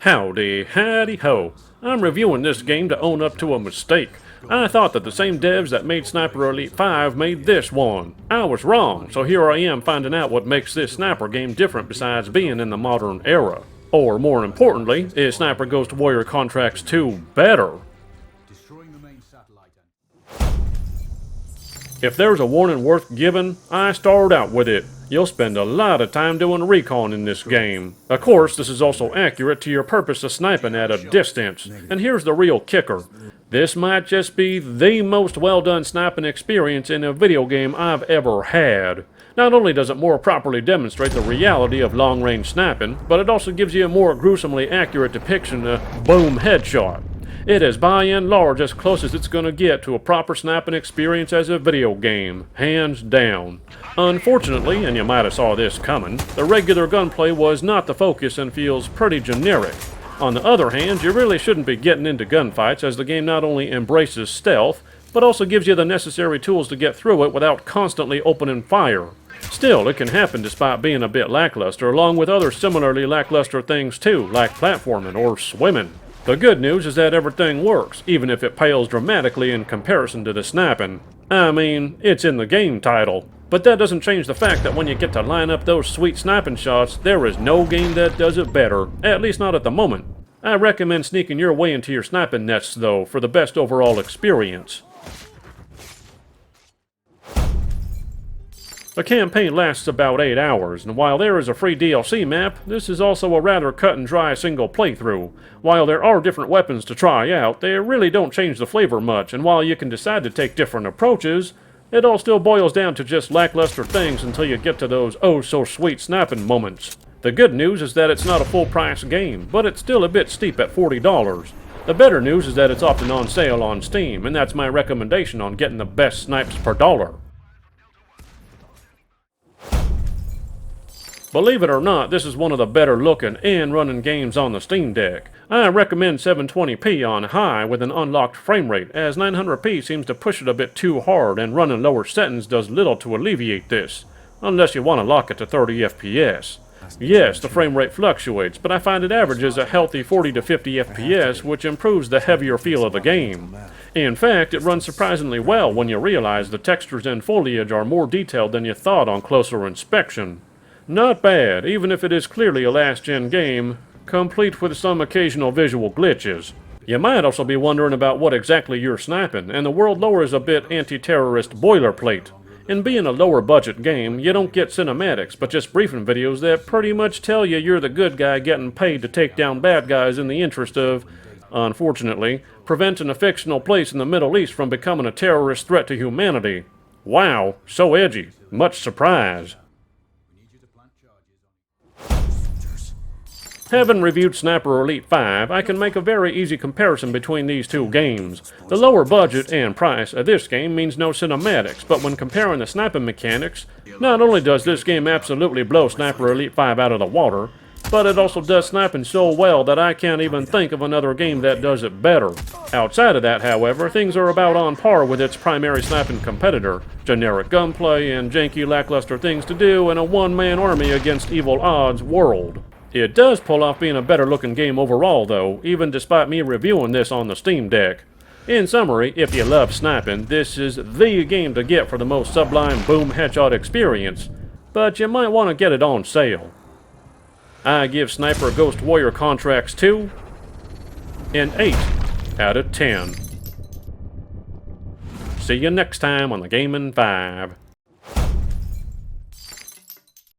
Howdy, howdy ho. I'm reviewing this game to own up to a mistake. I thought that the same devs that made Sniper Elite 5 made this one. I was wrong, so here I am finding out what makes this sniper game different besides being in the modern era. Or more importantly, is Sniper Ghost Warrior Contracts 2 better? If there's a warning worth giving, I start out with it. You'll spend a lot of time doing recon in this game. Of course, this is also accurate to your purpose of sniping at a distance. And here's the real kicker. This might just be the most well-done sniping experience in a video game I've ever had. Not only does it more properly demonstrate the reality of long-range sniping, but it also gives you a more gruesomely accurate depiction of boom headshot. It is by and large as close as it's gonna get to a proper sniping experience as a video game, hands down. Unfortunately, and you might have saw this coming, the regular gunplay was not the focus and feels pretty generic. On the other hand, you really shouldn't be getting into gunfights as the game not only embraces stealth, but also gives you the necessary tools to get through it without constantly opening fire. Still, it can happen despite being a bit lackluster, along with other similarly lackluster things too, like platforming or swimming. The good news is that everything works, even if it pales dramatically in comparison to the sniping. I mean, it's in the game title. But that doesn't change the fact that when you get to line up those sweet sniping shots, there is no game that does it better, at least not at the moment. I recommend sneaking your way into your sniping nets, though, for the best overall experience. The campaign lasts about 8 hours, and while there is a free DLC map, this is also a rather cut and dry single playthrough. While there are different weapons to try out, they really don't change the flavor much, and while you can decide to take different approaches, it all still boils down to just lackluster things until you get to those oh-so-sweet sniping moments. The good news is that it's not a full-price game, but it's still a bit steep at $40. The better news is that it's often on sale on Steam, and that's my recommendation on getting the best snipes per dollar. Believe it or not, this is one of the better looking and running games on the Steam Deck. I recommend 720p on high with an unlocked frame rate, as 900p seems to push it a bit too hard and running lower settings does little to alleviate this, unless you want to lock it to 30 FPS. Yes, the frame rate fluctuates, but I find it averages a healthy 40 to 50 FPS, which improves the heavier feel of the game. In fact, it runs surprisingly well when you realize the textures and foliage are more detailed than you thought on closer inspection. Not bad, even if it is clearly a last-gen game, complete with some occasional visual glitches. You might also be wondering about what exactly you're sniping, and the world lore is a bit anti-terrorist boilerplate. In being a lower-budget game, you don't get cinematics, but just briefing videos that pretty much tell you you're the good guy getting paid to take down bad guys in the interest of, unfortunately, preventing a fictional place in the Middle East from becoming a terrorist threat to humanity. Wow, so edgy. Much surprise. Having reviewed Sniper Elite 5, I can make a very easy comparison between these two games. The lower budget and price of this game means no cinematics, but when comparing the sniping mechanics, not only does this game absolutely blow Sniper Elite 5 out of the water, but it also does sniping so well that I can't even think of another game that does it better. Outside of that, however, things are about on par with its primary sniping competitor, generic gunplay and janky lackluster things to do in a one-man army against evil odds world. It does pull off being a better looking game overall though, even despite me reviewing this on the Steam Deck. In summary, if you love sniping, this is the game to get for the most sublime boom headshot experience, but you might want to get it on sale. I give Sniper Ghost Warrior Contracts 2 an 8 out of 10. See you next time on the Gaming 5.